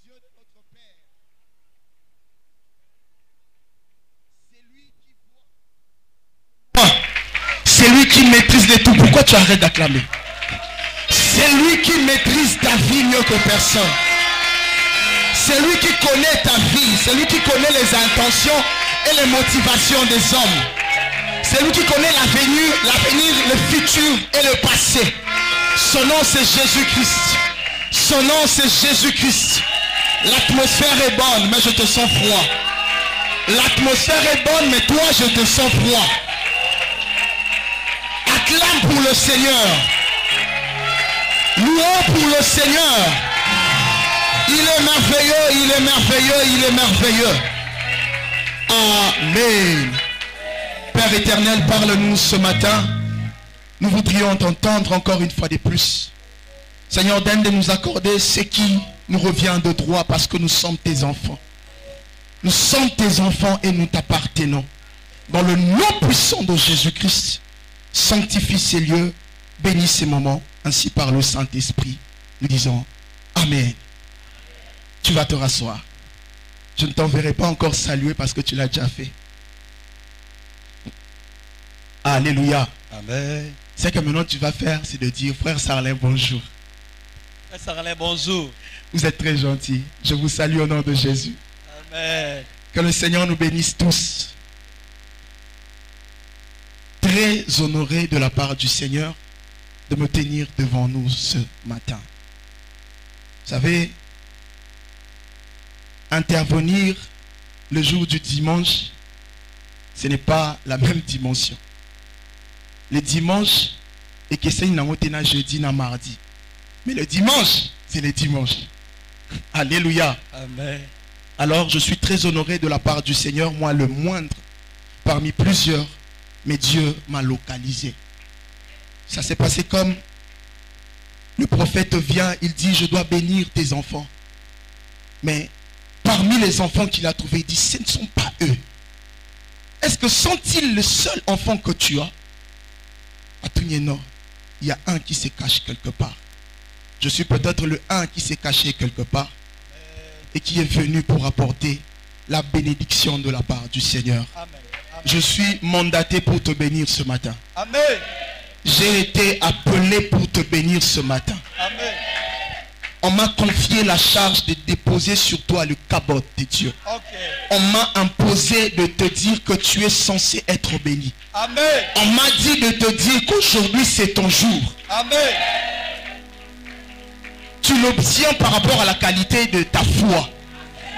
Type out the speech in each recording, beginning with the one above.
Dieu de notre Père. C'est lui qui voit. C'est lui qui maîtrise les tout. Pourquoi tu arrêtes d'acclamer? C'est lui qui maîtrise ta vie mieux que personne. C'est lui qui connaît ta vie. C'est lui qui connaît les intentions et les motivations des hommes. C'est lui qui connaît l'avenir, le futur et le passé. Son nom c'est Jésus-Christ. Son nom c'est Jésus-Christ. L'atmosphère est bonne, mais je te sens froid. L'atmosphère est bonne, mais toi je te sens froid. Acclame pour le Seigneur. Louons pour le Seigneur. Il est merveilleux, il est merveilleux, il est merveilleux. Amen. Père éternel, parle-nous ce matin. Nous voudrions t'entendre encore une fois de plus. Seigneur, donne de nous accorder ce qui nous revient de droit parce que nous sommes tes enfants. Nous sommes tes enfants et nous t'appartenons. Dans le nom puissant de Jésus-Christ, sanctifie ces lieux, bénis ces moments, ainsi par le Saint-Esprit. Nous disons Amen. Tu vas te rasseoir. Je ne t'enverrai pas encore saluer parce que tu l'as déjà fait. Alléluia. Amen. Ce que maintenant tu vas faire, c'est de dire frère Sarlin, bonjour. Frère Sarlin, bonjour. Vous êtes très gentil. Je vous salue au nom de Jésus. Amen. Que le Seigneur nous bénisse tous. Très honoré de la part du Seigneur de me tenir devant nous ce matin. Vous savez, intervenir le jour du dimanche, ce n'est pas la même dimension. Le dimanche, et que c'est une jeudi, na mardi. Mais le dimanche, c'est le dimanche. Alléluia. Amen. Alors, je suis très honoré de la part du Seigneur, moi le moindre, parmi plusieurs, mais Dieu m'a localisé. Ça s'est passé comme le prophète vient, il dit, je dois bénir tes enfants. Mais parmi les enfants qu'il a trouvés, il dit, ce ne sont pas eux. Est-ce que sont-ils le seul enfant que tu as? À Tugneno, il y a un qui se cache quelque part. Je suis peut-être le un qui s'est caché quelque part et qui est venu pour apporter la bénédiction de la part du Seigneur. Amen. Amen. Je suis mandaté pour te bénir ce matin. Amen. J'ai été appelé pour te bénir ce matin. Amen. On m'a confié la charge de déposer sur toi le cabot de Dieu. Okay. On m'a imposé de te dire que tu es censé être béni. Amen. On m'a dit de te dire qu'aujourd'hui c'est ton jour. Amen. Tu l'obtiens par rapport à la qualité de ta foi.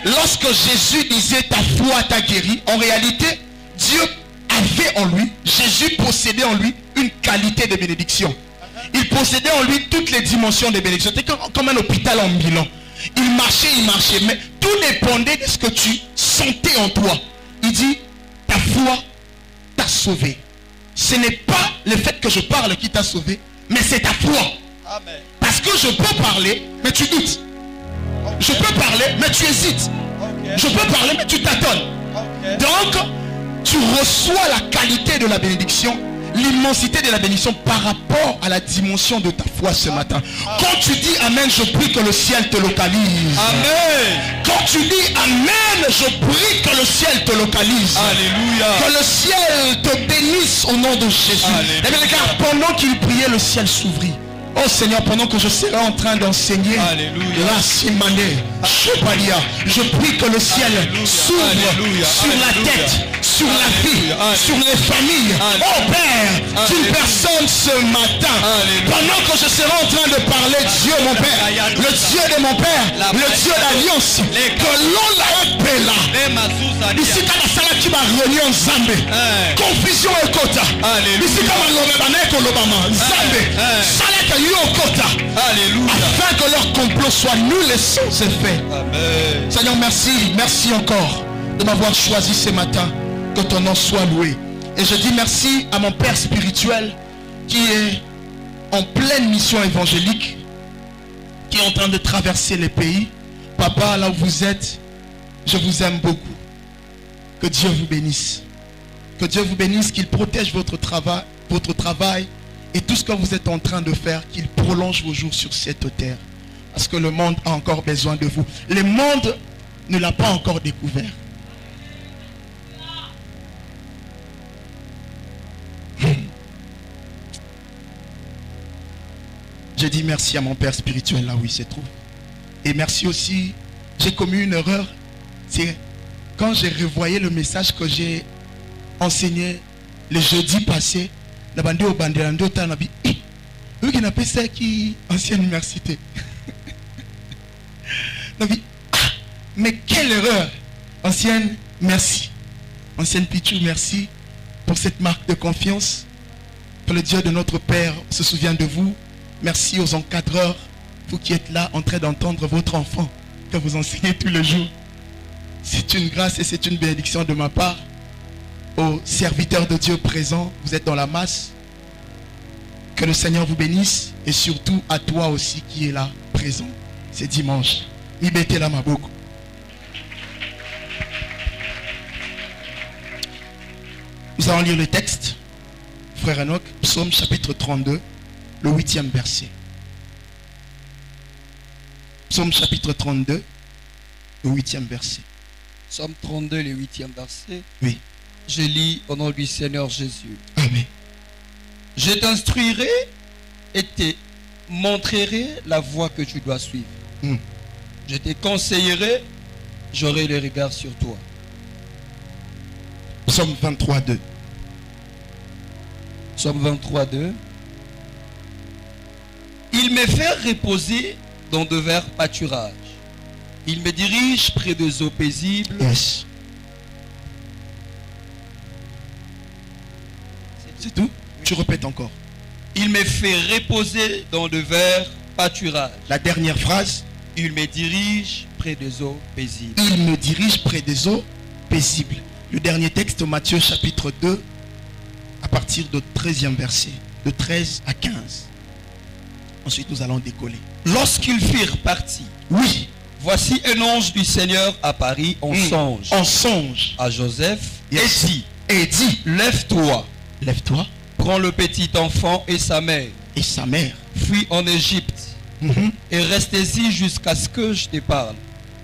Lorsque Jésus disait ta foi t'a guéri, en réalité, Dieu avait en lui, Jésus possédait en lui une qualité de bénédiction. Il possédait en lui toutes les dimensions de bénédiction. C'était comme un hôpital en Milan. Il marchait, mais tout dépendait de ce que tu sentais en toi. Il dit, ta foi t'a sauvé. Ce n'est pas le fait que je parle qui t'a sauvé, mais c'est ta foi. Amen. Parce que je peux parler, mais tu doutes. Okay. Je peux parler, mais tu hésites. Okay. Je peux parler, mais tu tâtonnes. Okay. Donc, tu reçois la qualité de la bénédiction, l'immensité de la bénédiction par rapport à la dimension de ta foi ce matin. Quand tu dis Amen, je prie que le ciel te localise. Amen. Quand tu dis Amen, je prie que le ciel te localise. Alléluia. Que le ciel te bénisse au nom de Jésus. Alléluia. Et bien regarde, pendant qu'il priait, le ciel s'ouvrit. Oh Seigneur, pendant que je serai en train d'enseigner, la Simane, je prie que le ciel s'ouvre sur la tête, sur la vie, sur les familles. Oh Père, d'une personne ce matin, pendant que je serai en train de parler, Dieu mon Père, le Dieu de mon Père, le Dieu d'alliance, que l'on l'a appelé. Ici, quand la salle qui va réunir en Zambé, confusion et quota. Ici, quand l'Obama, Zambé, salle qui Alléluia. afin que leur complot soit nul et sans effet. Amen. Seigneur, merci encore de m'avoir choisi ce matin. Que ton nom soit loué. Et je dis merci à mon Père spirituel qui est en pleine mission évangélique, qui est en train de traverser les pays. Papa, là où vous êtes, je vous aime beaucoup. Que Dieu vous bénisse. Que Dieu vous bénisse, qu'il protège votre travail et tout ce que vous êtes en train de faire, qu'il prolonge vos jours sur cette terre. Parce que le monde a encore besoin de vous. Le monde ne l'a pas encore découvert. Je dis merci à mon père spirituel là où il se trouve. Et merci aussi, j'ai commis une erreur. C'est quand j'ai revoyé le message que j'ai enseigné le jeudi passé. La bande au bandelando tanabi. Eux qui n'appellent ça qui ancienne université. Mais quelle erreur. Ancienne, merci. Ancienne Pichou, merci pour cette marque de confiance. Que le Dieu de notre Père se souvienne de vous. Merci aux encadreurs, vous qui êtes là en train d'entendre votre enfant que vous enseignez tous les jours. C'est une grâce et c'est une bénédiction de ma part. Aux serviteurs de Dieu présents, vous êtes dans la masse. Que le Seigneur vous bénisse et surtout à toi aussi qui est là présent. C'est dimanche. Mibete la maboko. Nous allons lire le texte. Frère Enoch, Psaume chapitre 32. Le 8e verset. Psaume chapitre 32, le 8e verset. Psaume 32, le 8e verset. Oui. Je lis au nom du Seigneur Jésus. Amen. Je t'instruirai et te montrerai la voie que tu dois suivre. Je te conseillerai, j'aurai le regard sur toi. Psaume 23, 2. Psaume 23, 2. Il me fait reposer dans de verts pâturages. Il me dirige près des eaux paisibles. Yes. C'est tout? Tu répètes encore. Il me fait reposer dans de verts pâturages. La dernière phrase. Il me dirige près des eaux paisibles. Il me dirige près des eaux paisibles. Le dernier texte, Matthieu chapitre 2, à partir du 13e verset. De 13 à 15. Ensuite, nous allons décoller. Lorsqu'ils firent partis, oui, voici un ange du Seigneur apparut en songe. En songe. À Joseph. Yes. Et dit, lève-toi. Lève-toi. Prends le petit enfant et sa mère. Et sa mère. Fuis en Égypte. Et restez-y jusqu'à ce que je te parle.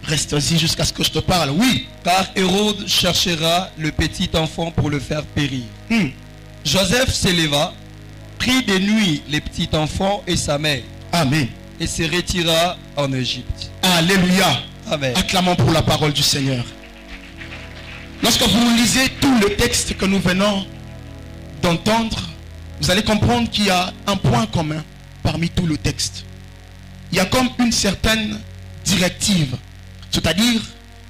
Reste-y jusqu'à ce que je te parle, oui. Car Hérode cherchera le petit enfant pour le faire périr. Joseph s'éleva, prit de nuit le petit enfant et sa mère. Amen. Et se retira en Égypte. Alléluia. Amen. Acclamons pour la parole du Seigneur. Lorsque vous lisez tout le texte que nous venons d'entendre, vous allez comprendre qu'il y a un point commun parmi tout le texte. Il y a comme une certaine directive. C'est-à-dire,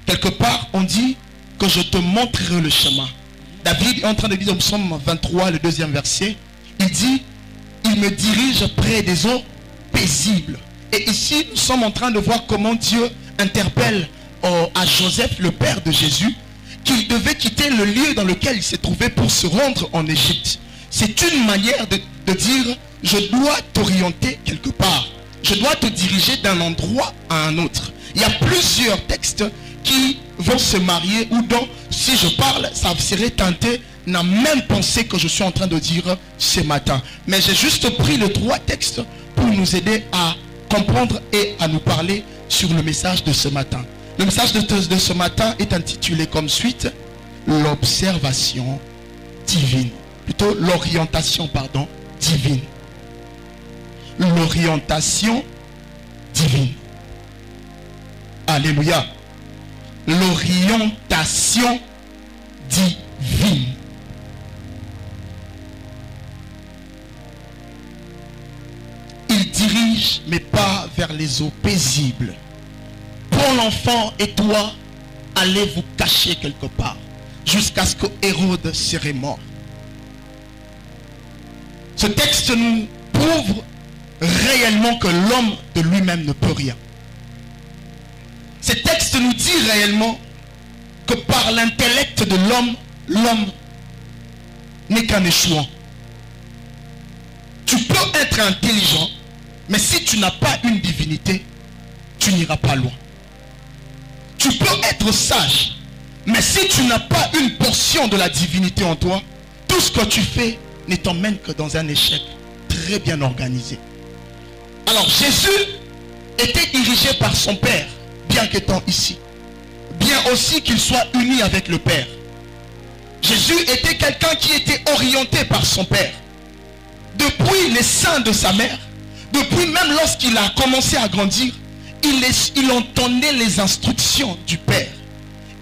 quelque part, on dit que je te montrerai le chemin. David est en train de dire au psaume 23, le 2e verset, il dit, il me dirige près des eaux paisibles. Et ici, nous sommes en train de voir comment Dieu interpelle à Joseph, le père de Jésus, qu'il devait quitter le lieu dans lequel il s'est trouvé pour se rendre en Égypte. C'est une manière de dire, je dois t'orienter quelque part. Je dois te diriger d'un endroit à un autre. Il y a plusieurs textes qui vont se marier ou dont, si je parle, ça serait teinté la même pensée que je suis en train de dire ce matin. Mais j'ai juste pris les 3 textes pour nous aider à comprendre et à nous parler sur le message de ce matin. Le message de ce matin est intitulé comme suite, l'observation divine. Plutôt l'orientation, pardon, divine. L'orientation divine. Alléluia. L'orientation divine. Il dirige mes pas vers les eaux paisibles. Prends l'enfant et toi, allez vous cacher quelque part jusqu'à ce que Hérode serait mort. Ce texte nous prouve réellement que l'homme de lui-même ne peut rien. Ce texte nous dit réellement que par l'intellect de l'homme, l'homme n'est qu'un échouant. Tu peux être intelligent, mais si tu n'as pas une divinité, tu n'iras pas loin. Tu peux être sage, mais si tu n'as pas une portion de la divinité en toi, tout ce que tu fais ne t'emmène que dans un échec très bien organisé. Alors Jésus était dirigé par son père, bien qu'étant ici. Bien aussi qu'il soit uni avec le Père. Jésus était quelqu'un qui était orienté par son Père. Depuis les seins de sa mère, depuis même lorsqu'il a commencé à grandir, il entendait les instructions du Père.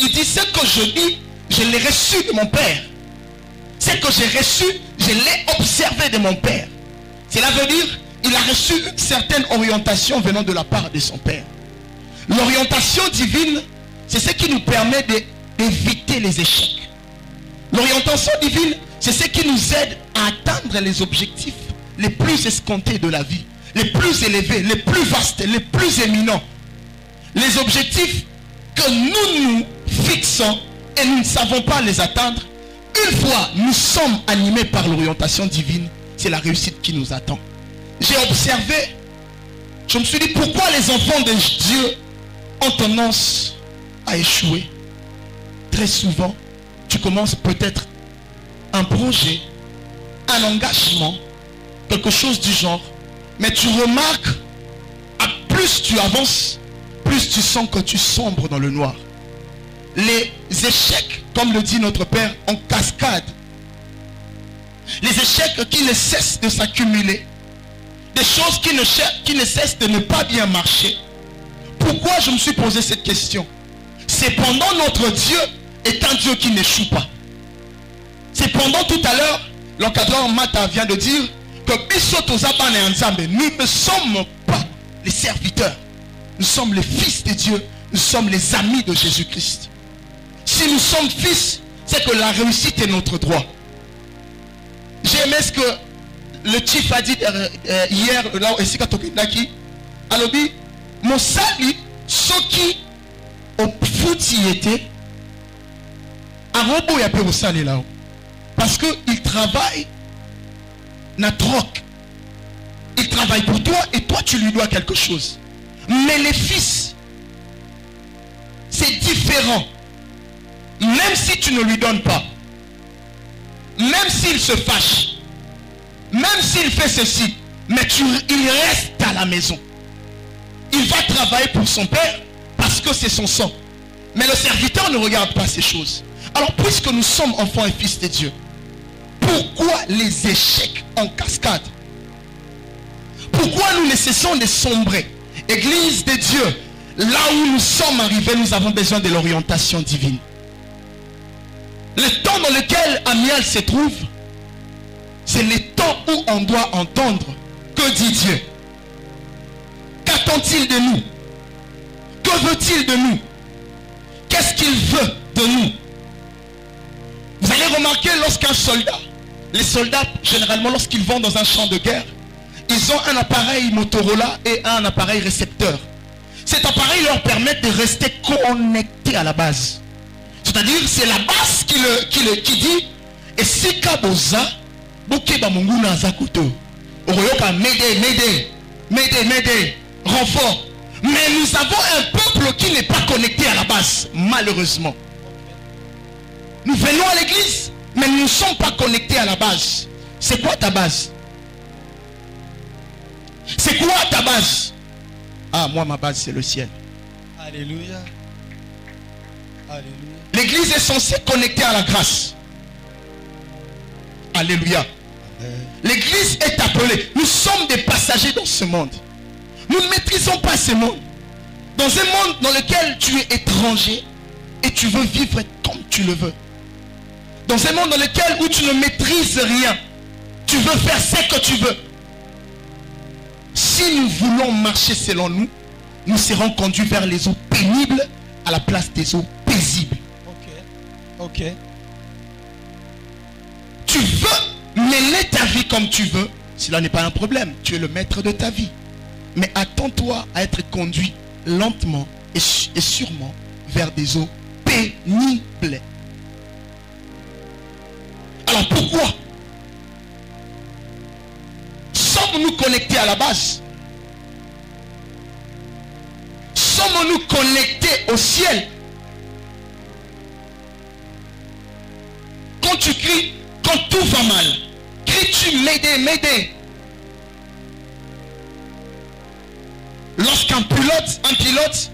Il dit, ce que je dis, je l'ai reçu de mon Père. Ce que j'ai reçu, je l'ai observé de mon Père. Cela veut dire, il a reçu une certaine orientation venant de la part de son Père. L'orientation divine, c'est ce qui nous permet d'éviter les échecs. L'orientation divine, c'est ce qui nous aide à atteindre les objectifs les plus escomptés de la vie, les plus élevés, les plus vastes, les plus éminents. Les objectifs que nous fixons et nous ne savons pas les atteindre. Une fois nous sommes animés par l'orientation divine, c'est la réussite qui nous attend. J'ai observé, je me suis dit, pourquoi les enfants de Dieu ont tendance à échouer? Très souvent, tu commences peut-être un projet, un engagement, quelque chose du genre, mais tu remarques, à plus tu avances, plus tu sens que tu sombres dans le noir. Les échecs, comme le dit notre Père, en cascade. Les échecs qui ne cessent de s'accumuler. Des choses qui ne cessent de ne pas bien marcher. Pourquoi je me suis posé cette question? Cependant, notre Dieu est un Dieu qui n'échoue pas. Cependant, tout à l'heure, l'encadreur Mata vient de dire que nous ne sommes pas les serviteurs. Nous sommes les fils de Dieu. Nous sommes les amis de Jésus-Christ. Si nous sommes fils, c'est que la réussite est notre droit. J'ai aimé ce que le chief a dit hier, là, ici, quand on a dit, alors, mon sali, ceux qui au foot y étaient, un robot y a pu au sali là-haut. Parce qu'il travaille, na troc. Il travaille pour toi et toi tu lui dois quelque chose. Mais les fils, c'est différent. Même si tu ne lui donnes pas, même s'il se fâche, même s'il fait ceci, mais il reste à la maison. Il va travailler pour son père parce que c'est son sang. Mais le serviteur ne regarde pas ces choses. Alors puisque nous sommes enfants et fils de Dieu, pourquoi les échecs en cascade? Pourquoi nous ne cessons de sombrer? Église de Dieu, là où nous sommes arrivés, nous avons besoin de l'orientation divine. Le temps dans lequel Amiel se trouve, c'est le temps où on doit entendre que dit Dieu. Qu'attend-il de nous? Que veut-il de nous? Qu'est-ce qu'il veut de nous? Vous allez remarquer lorsqu'un soldat, les soldats généralement lorsqu'ils vont dans un champ de guerre, ils ont un appareil Motorola et un appareil récepteur. Cet appareil leur permet de rester connectés à la base. C'est-à-dire c'est la base qui dit et si Kaboza Bokeba Munguna Zakuto Oroyoka Médé renfort. Mais nous avons un peuple qui n'est pas connecté à la base, malheureusement. Nous venons à l'église, mais nous ne sommes pas connectés à la base. C'est quoi ta base? C'est quoi ta base? Ah, moi, ma base, c'est le ciel. Alléluia. Alléluia. L'église est censée connecter à la grâce. Alléluia. L'église est appelée. Nous sommes des passagers dans ce monde. Nous ne maîtrisons pas ce monde. Dans un monde dans lequel tu es étranger et tu veux vivre comme tu le veux. Dans un monde dans lequel où tu ne maîtrises rien. Tu veux faire ce que tu veux. Si nous voulons marcher selon nous, nous serons conduits vers les eaux pénibles à la place des eaux paisibles. Ok. Tu veux mener ta vie comme tu veux. Cela n'est pas un problème. Tu es le maître de ta vie. Mais attends-toi à être conduit lentement et sûrement vers des eaux pénibles. Alors pourquoi sommes-nous connectés à la base? Sommes-nous connectés au ciel? Quand tu cries, quand tout va mal, cries-tu Médée, Médée? Lorsqu'un pilote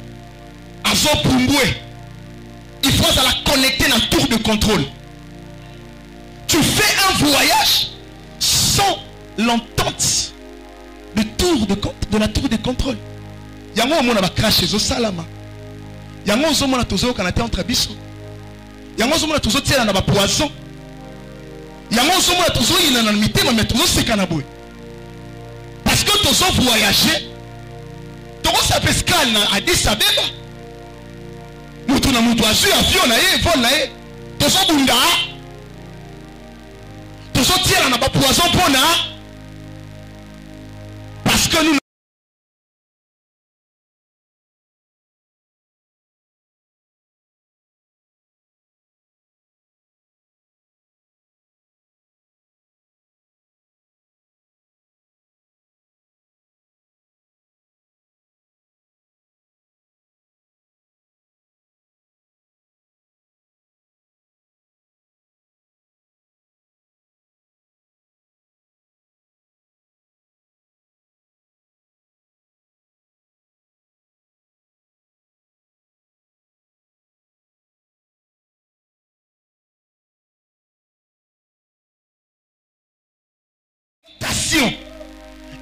a Zopumbwe, il faut la connecter dans la tour de contrôle. Tu fais un voyage sans l'entente de la tour de contrôle. Yango on a craché zo salama. Yango on a toujours canate entre biso. Yango on a toujours tiré na ba poisson. Yango on a toujours il na mité mais toujours c'est canaboué. Parce que tous ont voyagé. Tous ça peut scan na Addis Abeba. Mutu na mutu azu avion na ye vol na ye. Tous ont bunda. Tous ont tiré na ba poisson pona. Parce que nous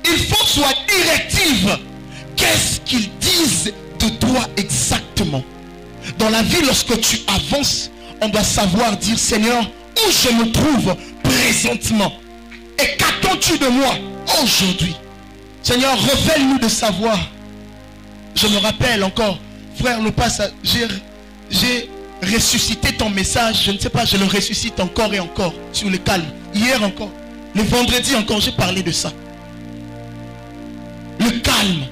il faut soit directive. Qu'est-ce qu'ils disent de toi exactement? Dans la vie, lorsque tu avances, on doit savoir dire: Seigneur, où je me trouve présentement et qu'attends-tu de moi aujourd'hui? Seigneur, révèle-nous de savoir. Je me rappelle encore, frère Lopas, j'ai ressuscité ton message. Je ne sais pas, je le ressuscite encore et encore sur le calme. Hier encore, le vendredi encore, j'ai parlé de ça. Le calme.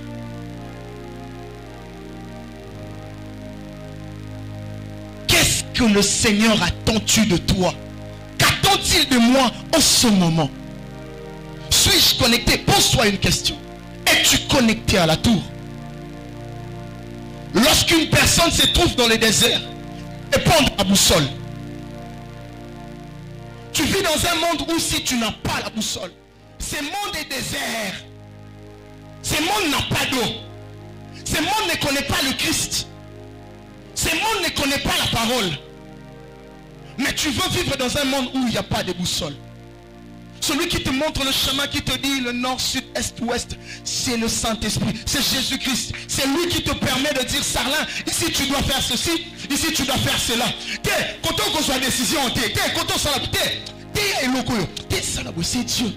Qu'est-ce que le Seigneur attend-tu de toi? Qu'attend-il de moi en ce moment? Suis-je connecté? Pose-toi une question. Es-tu connecté à la tour? Lorsqu'une personne se trouve dans le désert et prend la boussole, tu vis dans un monde où si tu n'as pas la boussole, ce monde est désert. Ce monde n'a pas d'eau. Ce monde ne connaît pas le Christ. Ce monde ne connaît pas la parole. Mais tu veux vivre dans un monde où il n'y a pas de boussole. Celui qui te montre le chemin, qui te dit le nord, sud, est, ouest, c'est le Saint-Esprit, c'est Jésus-Christ. C'est lui qui te permet de dire: Sarlin, ici tu dois faire ceci, ici tu dois faire cela. Quand on soit décision, quand on soit c'est Dieu.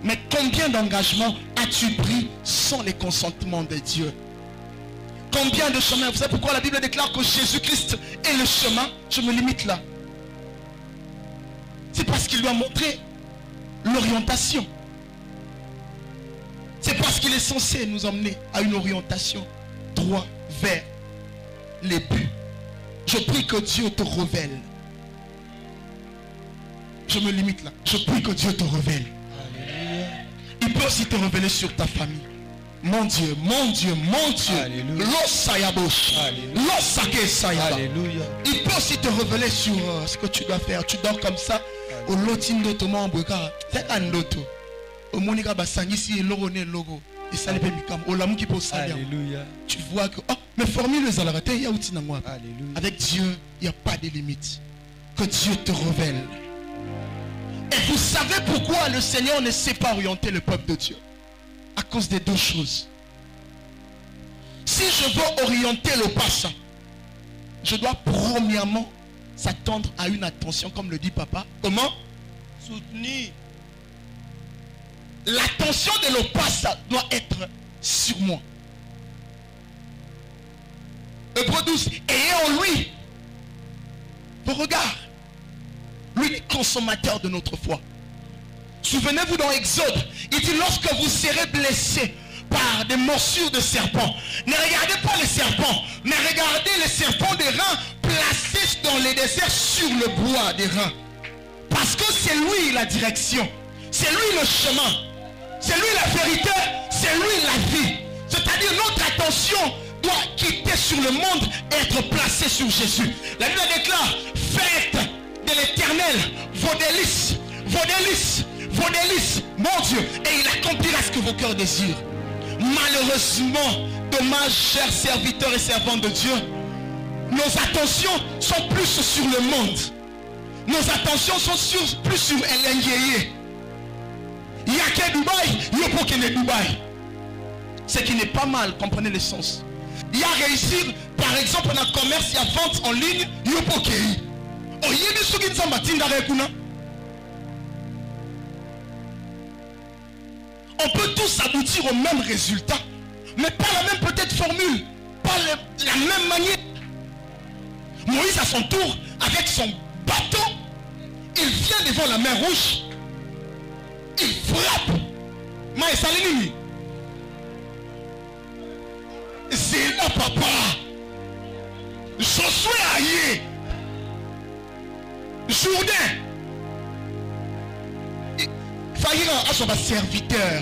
Mais combien d'engagements as-tu pris sans le consentement de Dieu? Combien de chemins? Vous savez pourquoi la Bible déclare que Jésus-Christ est le chemin? Je me limite là. C'est parce qu'il lui a montré l'orientation. C'est parce qu'il est censé nous emmener à une orientation droit vers les buts. Je prie que Dieu te révèle. Je me limite là. Je prie que Dieu te révèle. Alléluia. Il peut aussi te révéler sur ta famille. Mon Dieu, mon Dieu, mon Dieu. Alléluia. Alléluia. Il peut aussi te révéler sur ce que tu dois faire. Tu dors comme ça. Au lotindo to mamboka. C'est un loto. Au monika basangisi et lorone logo. Et ça les peut mikam. Au lamu qui peut salir. Alléluia. Tu vois que mais formule zalarate ya outi na moi. Alléluia. Avec Dieu, il n'y a pas de limite. Que Dieu te révèle. Et vous savez pourquoi le Seigneur ne sait pas orienter le peuple de Dieu? À cause de deux choses. Si je veux orienter le passé, je dois premièrement s'attendre à une attention, comme le dit papa. Comment? Soutenir. L'attention de le passé doit être sur moi. Hébreux 12, ayez en lui vos regards. Lui est consommateur de notre foi. Souvenez-vous dans Exode, il dit: lorsque vous serez blessés par des morsures de serpents, ne regardez pas les serpents, mais regardez les serpents des reins placés dans les déserts sur le bois des reins. Parce que c'est lui la direction, c'est lui le chemin, c'est lui la vérité, c'est lui la vie. C'est-à-dire notre attention doit quitter sur le monde et être placée sur Jésus. La Bible déclare: faites de l'Éternel vos délices, vos délices, vos délices, mon Dieu, et il accomplira ce que vos cœurs désirent. Malheureusement, Dommage, chers serviteurs et servantes de Dieu, nos attentions sont plus sur le monde. Nos attentions sont plus sur Elengeye. Il y a que Dubaï, il y a pour qu'il y ait Dubaï. Ce qui n'est pas mal, comprenez le sens. Il y a réussir, par exemple, dans le commerce, il y a vente en ligne, il y a pour qu'il y ait. Oh, il y a des choses qui sont bâties dans les coups. On peut tous aboutir au même résultat, mais pas la même peut-être formule, pas la même manière. Moïse à son tour, avec son bâton, il vient devant la mer rouge, il frappe. Maïsalinini. C'est là papa. Josué Aïe. Jourdain. Faïra à son serviteur,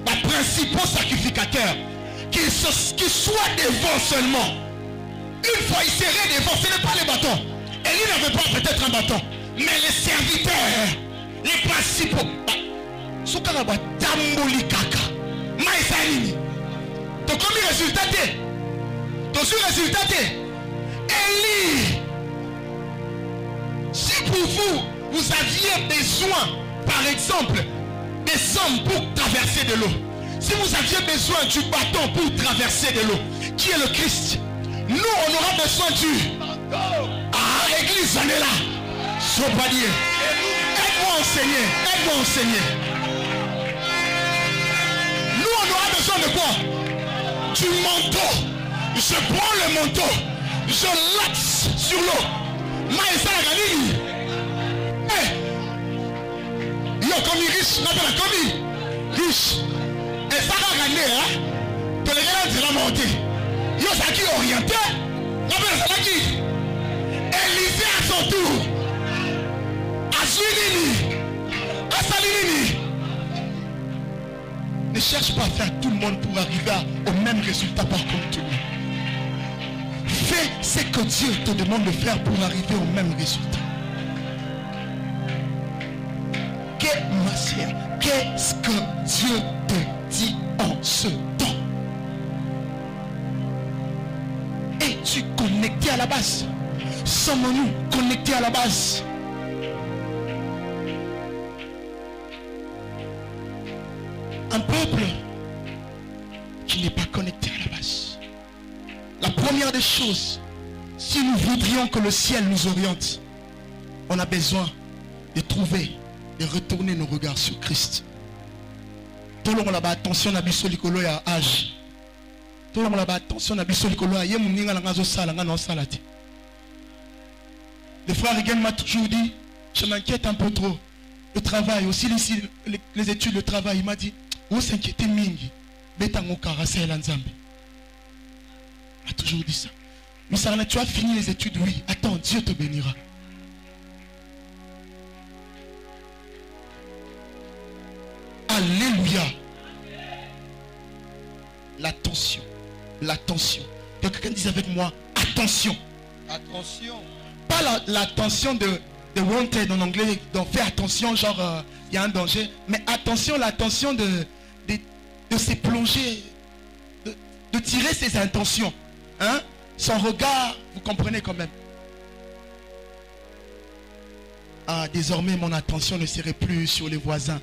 le principal sacrificateur, qu'il soit devant seulement. Une fois il serait devant, ce n'est pas les bâtons. Et lui n'avait pas peut-être un bâton, mais les serviteurs, les principaux. Ce qu'on a tamboli kaka. Maïsalini. Donc comme le résultat est, donc ce résultat est, Élie. Si pour vous, vous aviez besoin, par exemple, des sommes pour traverser de l'eau. Si vous aviez besoin du bâton pour traverser de l'eau, qui est le Christ? Nous, on aura besoin du... Ah, l'église, on est là. Sopalier. Aide-moi à enseigner. Aide-moi à enseigner. Nous, on aura besoin de quoi? Du manteau. Je prends le manteau. Je l'axe sur l'eau. Maïsa la Galili. Yo commis riche, n'a pas la commis riche. Et ça va gagner, hein? Que les gens diront monter. Yo ça qui orienté, n'a pas ça qui. Élisée à son tour. À Suinini. À Salinini. Ne cherche pas à faire tout le monde pour arriver au même résultat par contre tout le monde. Fais ce que Dieu te demande de faire pour arriver au même résultat. Qu'est-ce que Dieu te dit en ce temps? Es-tu connecté à la base? Sommes-nous connectés à la base? Un peuple qui n'est pas connecté à la base. La première des choses, si nous voudrions que le ciel nous oriente, on a besoin de trouver, de retourner nos regards sur Christ. Tout le monde a attention à biso likolo ya âge. Tout le monde a attention à biso likolo ya yemuninga langazo sala ngana salati. Le frère Regan m'a toujours dit, je m'inquiète un peu trop. Le travail, aussi les études, le travail, il m'a dit, où s'inquiéter mingi, betango karasa et l'anzambe. Il m'a toujours dit ça. Mais ça, tu as fini les études, oui. Attends, Dieu te bénira. Alléluia. L'attention. L'attention. Quelqu'un dise avec moi, attention. Attention. Pas l'attention de wanted en anglais, donc fais attention, genre il y a un danger. Mais attention, l'attention de se plonger, de tirer ses intentions. Hein? Son regard, vous comprenez quand même. Ah, désormais, mon attention ne serait plus sur les voisins.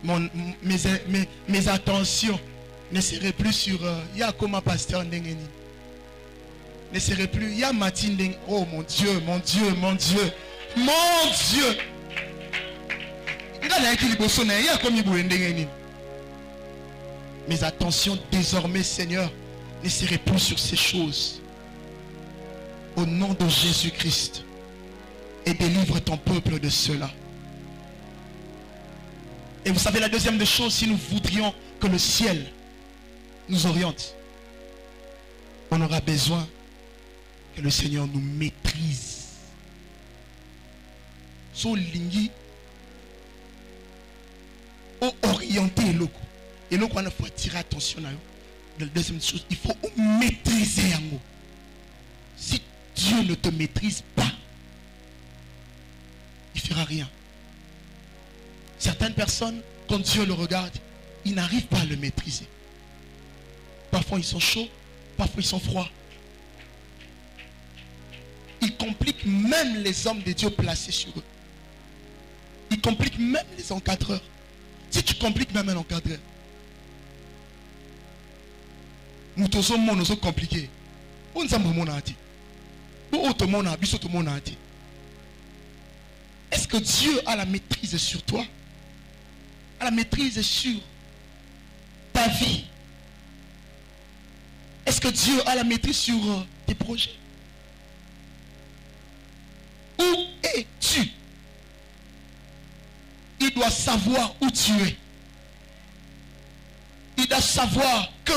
Mes attentions ne seraient plus sur Yakoma Pasteur Ndengeni. Ne serait plus ya Matine. Oh mon Dieu, mon Dieu, mon Dieu, mon Dieu. Mes attentions désormais, Seigneur, ne seraient plus sur ces choses. Au nom de Jésus-Christ. Et délivre ton peuple de cela. Et vous savez la deuxième des choses, si nous voudrions que le ciel nous oriente, on aura besoin que le Seigneur nous maîtrise. So lingi o orienter l'oko. Et l'oko on a faut attirer attention à eux. La deuxième chose, il faut maîtriser yango. Si Dieu ne te maîtrise pas, il ne fera rien. Certaines personnes, quand Dieu le regarde, ils n'arrivent pas à le maîtriser. enfants, ils sont chauds, parfois ils sont froids. Ils compliquent même les hommes de Dieu placés sur eux. Ils compliquent même les encadreurs. Si tu compliques même un encadreur, nous tous sommes compliqués. On s'en est-ce que Dieu a la maîtrise sur toi? A la maîtrise sur ta vie? Est-ce que Dieu a la maîtrise sur tes projets? Où es-tu? Il doit savoir où tu es. Il doit savoir que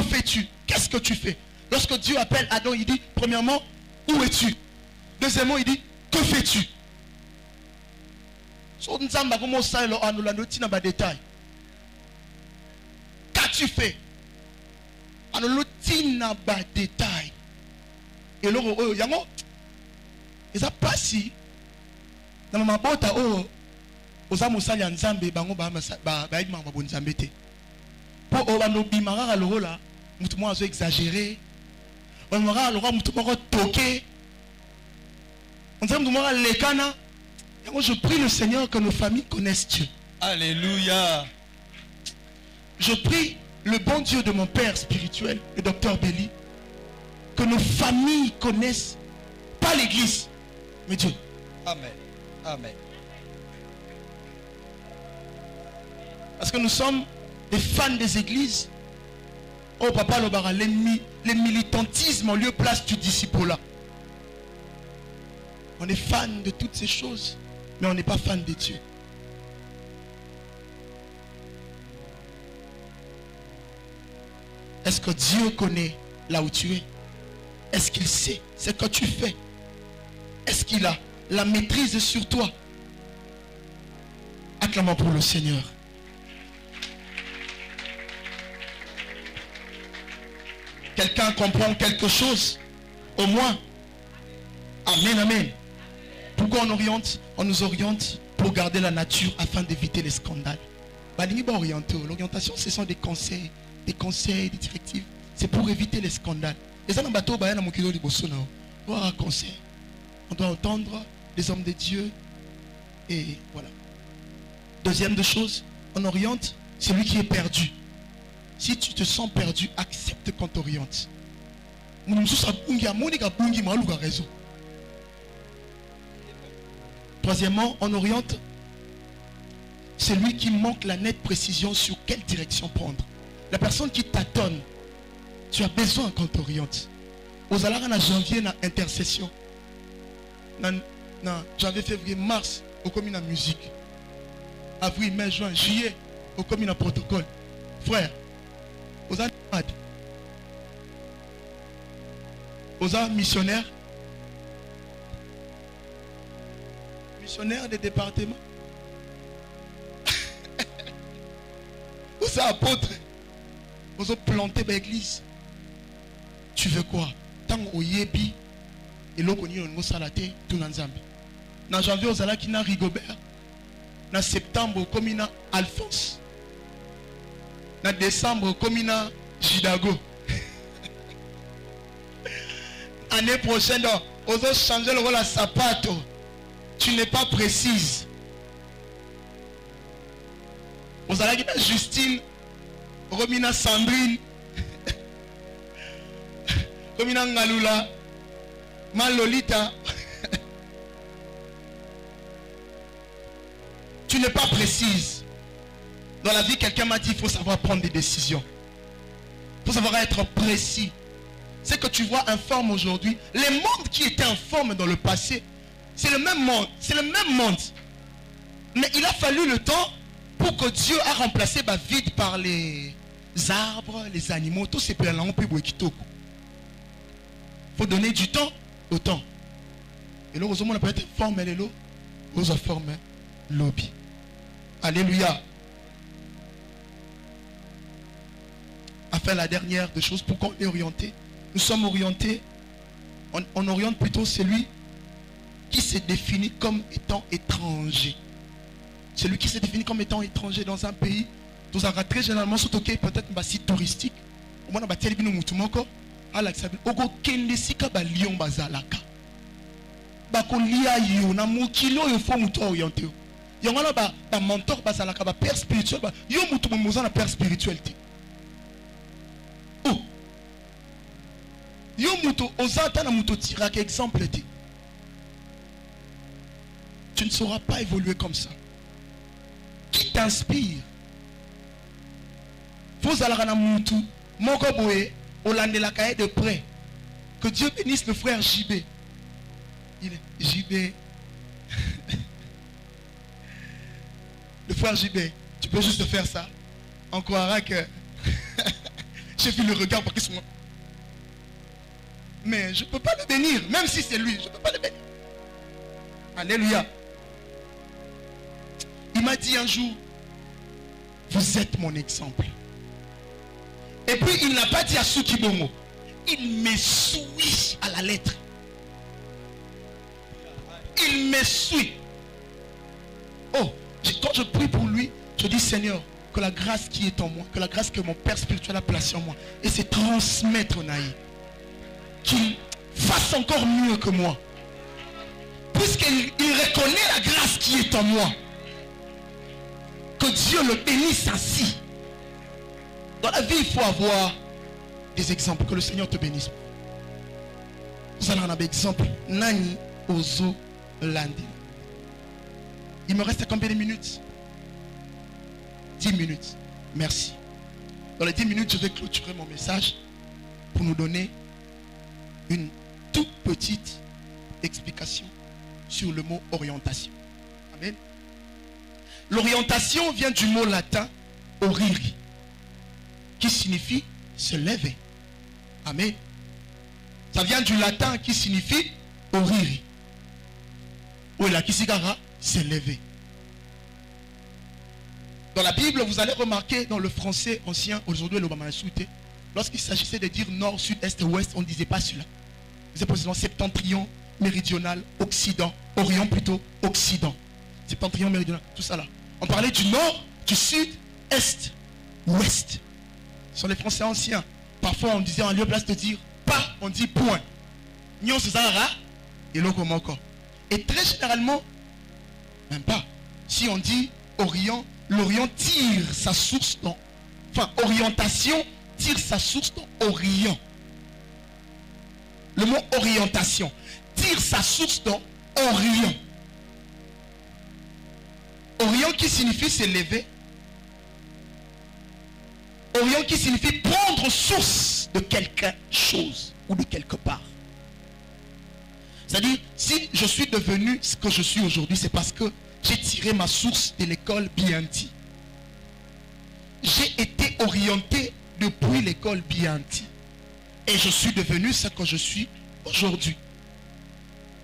fais-tu? Qu'est-ce que tu fais? Lorsque Dieu appelle Adam, il dit, premièrement, où es-tu? Deuxièmement, il dit, que fais-tu? Qu'as-tu fait? Détail. Et là, il n'y a pas si. Dans ma botte, oza mosali ya nzambe bango ba ma bon nzambe te po obano bimara aloro la mutu mo azo exagérer on mara aloro mutu moko toqué on nzambe mo lekana et moi je prie le Seigneur que nos familles connaissent Dieu. Alléluia. Je prie le bon Dieu de mon père spirituel, le docteur Belly, que nos familles connaissent pas l'église mais Dieu. Amen. Amen. Parce que nous sommes des fans des églises. Oh papa Lobara, les militantismes en lieu place du disciple-là. On est fan de toutes ces choses, mais on n'est pas fan de Dieu. Est-ce que Dieu connaît là où tu es? Est-ce qu'il sait ce que tu fais? Est-ce qu'il a la maîtrise sur toi? Acclamons pour le Seigneur. Quelqu'un comprend quelque chose? Au moins. Amen, amen. Pourquoi on nous oriente pour garder la nature afin d'éviter les scandales. L'orientation, ce sont des conseils, des directives. C'est pour éviter les scandales. On doit entendre les hommes de Dieu. Et voilà. Deuxième de choses, on oriente celui qui est perdu. Si tu te sens perdu, accepte qu'on t'oriente. Troisièmement, on oriente celui qui manque la nette précision sur quelle direction prendre. La personne qui tâtonne, tu as besoin qu'on t'oriente. Aux alarmes en janvier, na intercession. Janvier, février, mars, au commun en musique. Avril, mai, juin, juillet, au commun en protocole. Frère, aux animades, aux missionnaires, missionnaires des départements, aux apôtres, aux plantés l'église. Tu veux quoi? Tant au yebi et l'eau qu'on y a salate tout l'ensemble. Dans janvier aux ala qui n'a Rigobert, dans septembre comme il a Alphonse. En décembre, comme il a Jidago. Année prochaine, on va changer le rôle à sapato. Tu n'es pas précise. Vous allez dire Justine, Romina Sandrine, Romina Ngalula, Malolita. Tu n'es pas précise. Dans la vie, quelqu'un m'a dit il faut savoir prendre des décisions. Il faut savoir être précis. C'est que tu vois informe aujourd'hui. Les mondes qui étaient informes dans le passé, c'est le même monde. C'est le même monde. Mais il a fallu le temps pour que Dieu a remplacé vide par les arbres, les animaux, tous ces plans. Il faut donner du temps au temps. Et là, on a peut-être formé les lots, on a formé lobby. Alléluia. Enfin, la dernière des choses, pourquoi on est orienté? Nous sommes orientés, on oriente plutôt celui qui se définit comme étant étranger. Celui qui se définit comme étant étranger dans un pays, très généralement, surtout peut-être un site touristique, On a battu bino mutumoko. Alakisa oko kende sika ba lion bazalaka. Ba ko lia yo na mukilo yo fo muto orienté. Yango na ba mentor bazalaka ba père spirituel ba yo mutu moza na père spirituel ti. Oh. Yo mutu ozata na mutu tiraka exemple ti. Tu ne sauras pas évoluer comme ça. Qui t'inspire? Vous allez na mutu moko boye Hollande la cahier de près. Que Dieu bénisse le frère JB. Il est JB. Le frère JB, tu peux juste faire ça. On croira que j'ai vu le regard parce que c'est moi. Mais je ne peux pas le bénir, même si c'est lui, je ne peux pas le bénir. Alléluia. Il m'a dit un jour, vous êtes mon exemple. Et puis il n'a pas dit à Soukibongo. Il me suit à la lettre. Il me suit. Oh, quand je prie pour lui, je dis Seigneur, que la grâce qui est en moi, que la grâce que mon Père spirituel a placée en moi, et c'est transmettre Naï. Qu'il fasse encore mieux que moi. Puisqu'il reconnaît la grâce qui est en moi. Que Dieu le bénisse ainsi. Dans la vie, il faut avoir des exemples. Que le Seigneur te bénisse. Vous allez en avoir exemple. Nani Ozo Landi. Il me reste combien de minutes? 10 minutes. Merci. Dans les 10 minutes, je vais clôturer mon message pour nous donner une toute petite explication sur le mot orientation. Amen. L'orientation vient du mot latin oriri, qui signifie se lever. Amen. Ça vient du latin qui signifie oriri. Ou la kisigara, se lever. Dans la Bible, vous allez remarquer dans le français ancien, aujourd'hui le Bamansouté, lorsqu'il s'agissait de dire nord, sud, est, ouest, on ne disait pas cela. C'est précisément septentrion, méridional, occident, orient plutôt, occident. Septentrion, méridional, tout ça là. On parlait du nord, du sud, est, ouest. Ce sont les Français anciens. Parfois on disait en lieu de place de dire pas, on dit point. Nyon Césara et l'Okomoko. Et très généralement, même pas. Si on dit orient, l'orient tire sa source dans. Enfin, orientation tire sa source dans orient. Le mot orientation tire sa source dans orient. Orient qui signifie s'élever. Orient qui signifie prendre source de quelque chose ou de quelque part. C'est-à-dire, si je suis devenu ce que je suis aujourd'hui, c'est parce que j'ai tiré ma source de l'école Bianti. J'ai été orienté depuis l'école Bianti. Et je suis devenu ce que je suis aujourd'hui.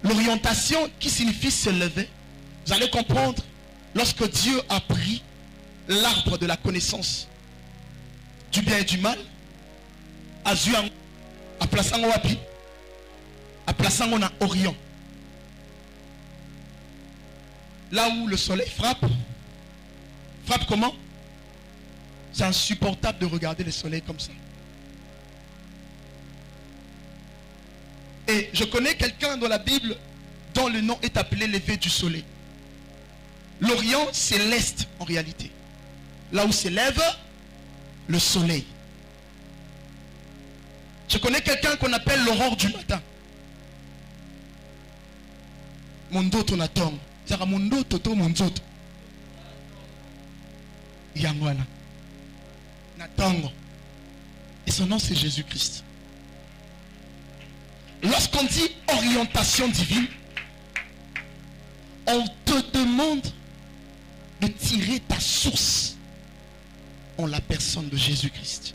L'orientation qui signifie se lever, vous allez comprendre, lorsque Dieu a pris l'arbre de la connaissance du bien et du mal, à Zuang, à Plaçango Wapi, à Plaçango na Orient. Là où le soleil frappe comment? C'est insupportable de regarder le soleil comme ça. Et je connais quelqu'un dans la Bible dont le nom est appelé lever du soleil. L'Orient, c'est l'Est en réalité. Là où s'élève le soleil. Je connais quelqu'un qu'on appelle l'aurore du matin. Mondo tonatongo. Zara mondo toto monzoto. Yangwana. Natango. Et son nom c'est Jésus-Christ. Lorsqu'on dit orientation divine, on te demande de tirer ta source en la personne de Jésus-Christ.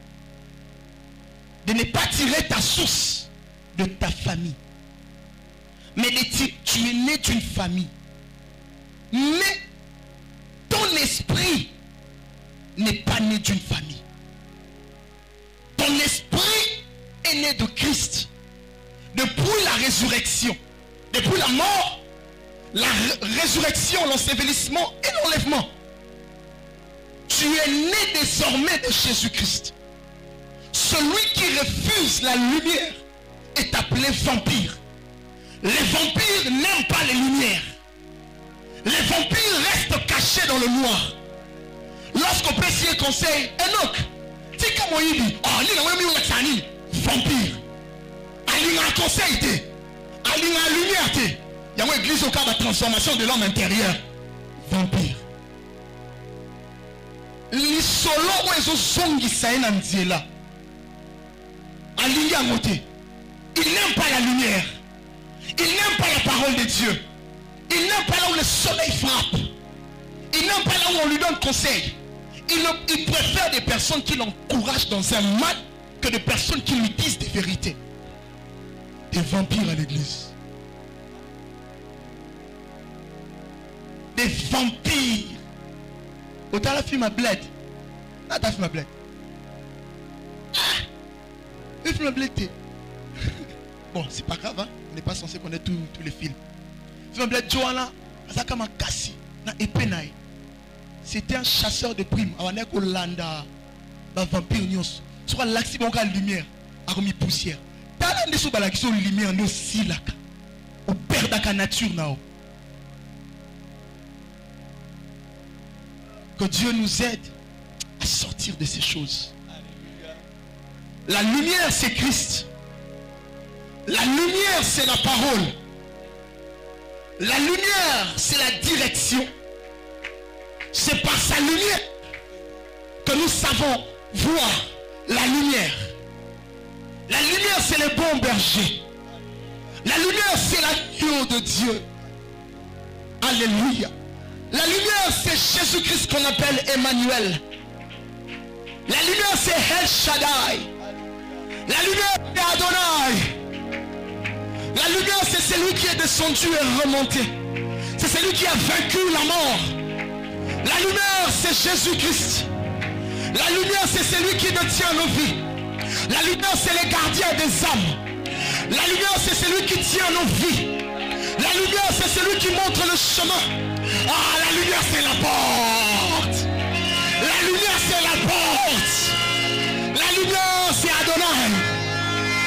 De ne pas tirer ta source de ta famille. Mais tu es né d'une famille. Mais ton esprit n'est pas né d'une famille. Ton esprit est né de Christ. Depuis la résurrection, depuis la mort, la résurrection, l'ensevelissement et l'enlèvement, tu es né désormais de Jésus-Christ. Ce celui qui refuse la lumière est appelé vampire. Les vampires n'aiment pas les lumières. Les vampires restent cachés dans le noir. Lorsqu'on peut s'y conseil, Enoch, c'est comme on dit, vampire. Il y a un conseil, il y a une lumière. Il y a une église au cas de la transformation de l'homme intérieur. Vampire. Les solos où ils ont zongi saïna nziela. Il n'aime pas la lumière. Il n'aime pas la parole de Dieu. Il n'aime pas là où le soleil frappe. Il n'aime pas là où on lui donne conseil. Il préfère des personnes qui l'encouragent dans un mal que des personnes qui lui disent des vérités. Des vampires à l'église. Des vampires. Autant la fille m'a bled. Ah, ta fille m'a bled. Ah, la fille m'a bled. Bon, c'est pas grave, hein? On n'est pas censé connaître tous les films. La fille m'a bled. Joanna, Azakama Kassi, na Epenaï. C'était un chasseur de primes. On est Hollanda. Un vampire nyos. Sur l'accident de la lumière. A remis poussière. T'as l'un des choses qui sont lumière. Nous aussi là. On perd la nature now. Que Dieu nous aide à sortir de ces choses. La lumière c'est Christ. La lumière c'est la parole. La lumière c'est la direction. C'est par sa lumière que nous savons voir la lumière. La lumière c'est le bon berger. La lumière c'est l'agneau de Dieu. Alléluia. La lumière c'est Jésus-Christ qu'on appelle Emmanuel. La lumière c'est El Shaddai. La lumière c'est Adonai. La lumière c'est celui qui est descendu et remonté. C'est celui qui a vaincu la mort. La lumière c'est Jésus-Christ. La lumière c'est celui qui détient nos vies. La lumière c'est le gardien des âmes. La lumière c'est celui qui tient nos vies. La lumière c'est celui qui montre le chemin. Ah, la lumière c'est la porte. La lumière c'est la porte. La lumière c'est Adonai.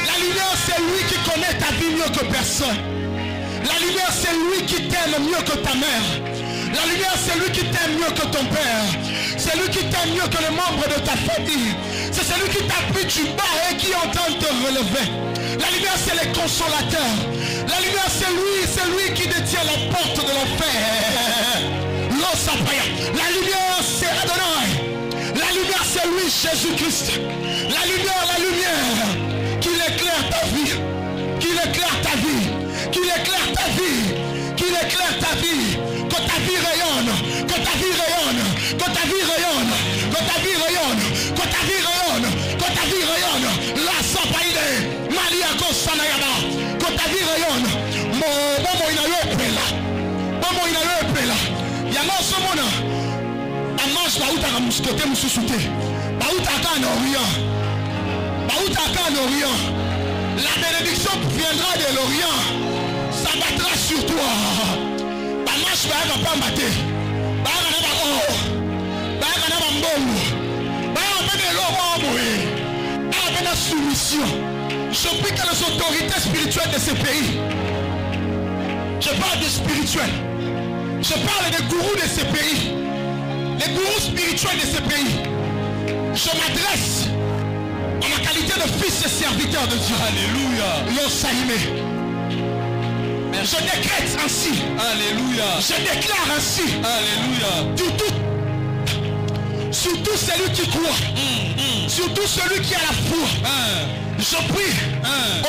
La lumière c'est lui qui connaît ta vie mieux que personne. La lumière c'est lui qui t'aime mieux que ta mère. La lumière c'est lui qui t'aime mieux que ton père. C'est lui qui t'aime mieux que les membres de ta famille. C'est celui qui t'appuie du bas et qui entend te relever. La lumière c'est le consolateur. La lumière c'est lui qui détient la porte de l'enfer. La lumière c'est Adonai. La lumière c'est lui Jésus-Christ. La lumière qui éclaire ta vie. Qui éclaire ta vie. Qui éclaire ta vie. Qui éclaire ta vie. Que ta vie rayonne. Que ta vie rayonne. Que ta vie rayonne. Que ta vie rayonne. Que ta vie rayonne. Que ta vie rayonne. La sapaïde. Malia Kosanayaba. Que ta vie rayonne. Momo inayopela. Momo inayopela. Yango somona. Amange baouta muskote mususute. Baouta kan orient. Baouta kan orient. La bénédiction viendra de l'Orient. Ça battra sur toi. Bamanche baga pambate. Baga na ba oh. Baga na ba mbongo. Baga na de l'homme. Baga na soumission. Je prie que les autorités spirituelles de ce pays. Je parle des spirituels. Je parle des gourous de ce pays. Les gourous spirituels de ce pays. Je m'adresse en ma qualité de fils et serviteur de Dieu. Alléluia. Yosaïme. Je décrète ainsi. Alléluia. Je déclare ainsi. Alléluia. Surtout celui qui croit. Surtout celui qui a la foi. Je prie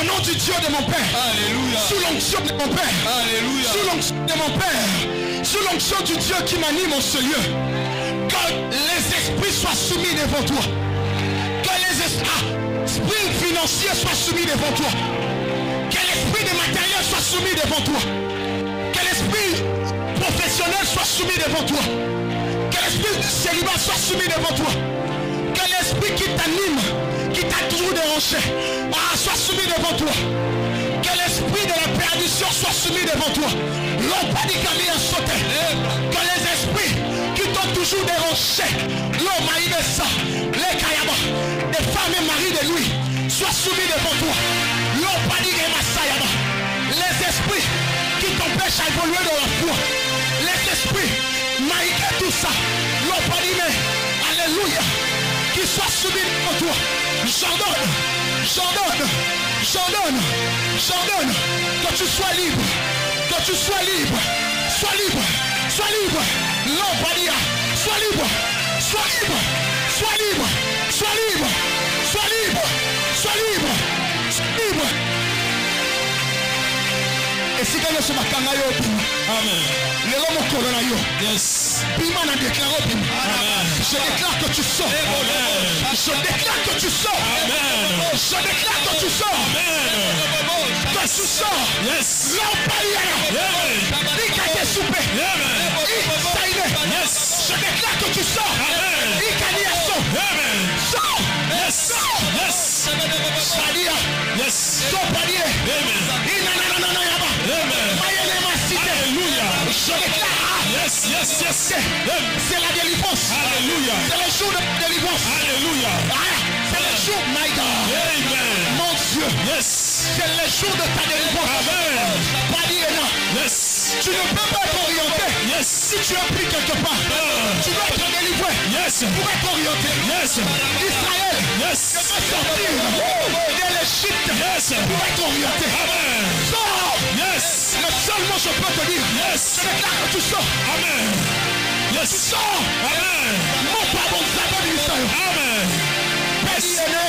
au nom du Dieu de mon Père. Alléluia. Sous l'onction de mon Père. Alléluia. Sous l'onction de mon Père. Sous l'onction du Dieu qui m'anime en ce lieu. Que les esprits soient soumis devant toi. Que les esprits financiers soient soumis devant toi. Que l'esprit de matériel soit soumis devant toi. Que l'esprit professionnel soit soumis devant toi. Que l'esprit du célibat soit soumis devant toi. Que l'esprit qui t'anime, qui t'a toujours dérangé, soit soumis devant toi. Que l'esprit de la perdition soit soumis devant toi. Que les esprits qui t'ont toujours jour des rochers, l'homme a eu ça, les kayaba, des femmes et maris de lui, soient soumis devant toi. L'homme pas dit les esprits qui t'empêchent à évoluer dans la foi, les esprits, maïké tout ça, l'homme pas dit mais, alléluia, qu'ils soient soumis devant toi. J'ordonne, j'ordonne, j'ordonne, j'ordonne que tu sois libre, que tu sois libre, sois libre, sois libre. L'homme pas dit, sois libre, sois libre, sois libre, sois libre, sois libre, sois libre, sois libre. Et si quelqu'un se makanga yo, amen. Le l'homme corona yo, yes. Pima n'a déclaré, je déclare que tu sors. Amen. Je déclare que tu sors. Amen. Je déclare que tu sors. Amen. Que tu sors. Yes. L'homme païen. Il a été soupé. Yes. Je déclare que tu sors. Amen. Il a dit Amen. Sors. Yes. Sors. Yes. Salia. Yes. Sors palier. Amen. Alléluia. Je déclare. Yes, yes, yes. C'est la délivrance. Alléluia. C'est le jour de la délivrance. Alléluia. C'est le jour, my God. Amen. Mon Dieu. Yes. C'est le jour de ta délivrance. Amen. Yes. Tu ne peux pas être orienté. Yes. Si tu es pris quelque part, tu dois être délivré. Yes. Pour être orienté. Yes. Israël. Yes. Je veux sortir de l'Égypte. Yes. Pour être orienté. Amen. Sors. Yes. Mais seulement je peux te dire. Yes. Je déclare que tu sors. Amen. Yes. Tu sors. Amen. Mon pardon, ça va du Israël. Amen. Paliena.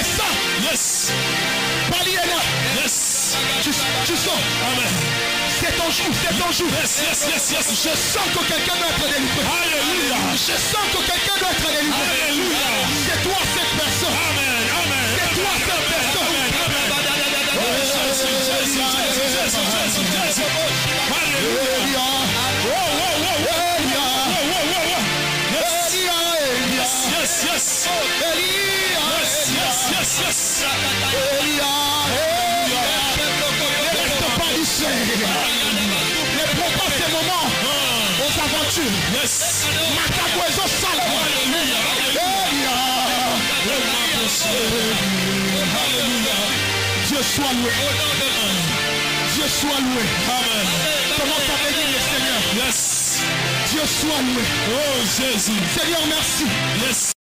Yes. Paliena. Yes. Tu sors. Amen. C'est ton jour, c'est ton jour. Yes, yes, yes, yes. Je sens que quelqu'un doit être délivré. Alléluia. Je sens que quelqu'un doit être délivré. Alléluia. C'est toi cette personne. Amen. Amen. C'est toi cette personne. Amen. Alléluia. Yes, yes, yes. Yes, yes, yes. Reste pas lycée. Ne prends pas ces moments aux aventures. Yes. Matagozo sale. Alléluia. Dieu soit loué. Dieu soit loué. Amen. Commence à bénir le Seigneur. Yes. Dieu soit loué. Oh Jésus. Seigneur, merci. Yes.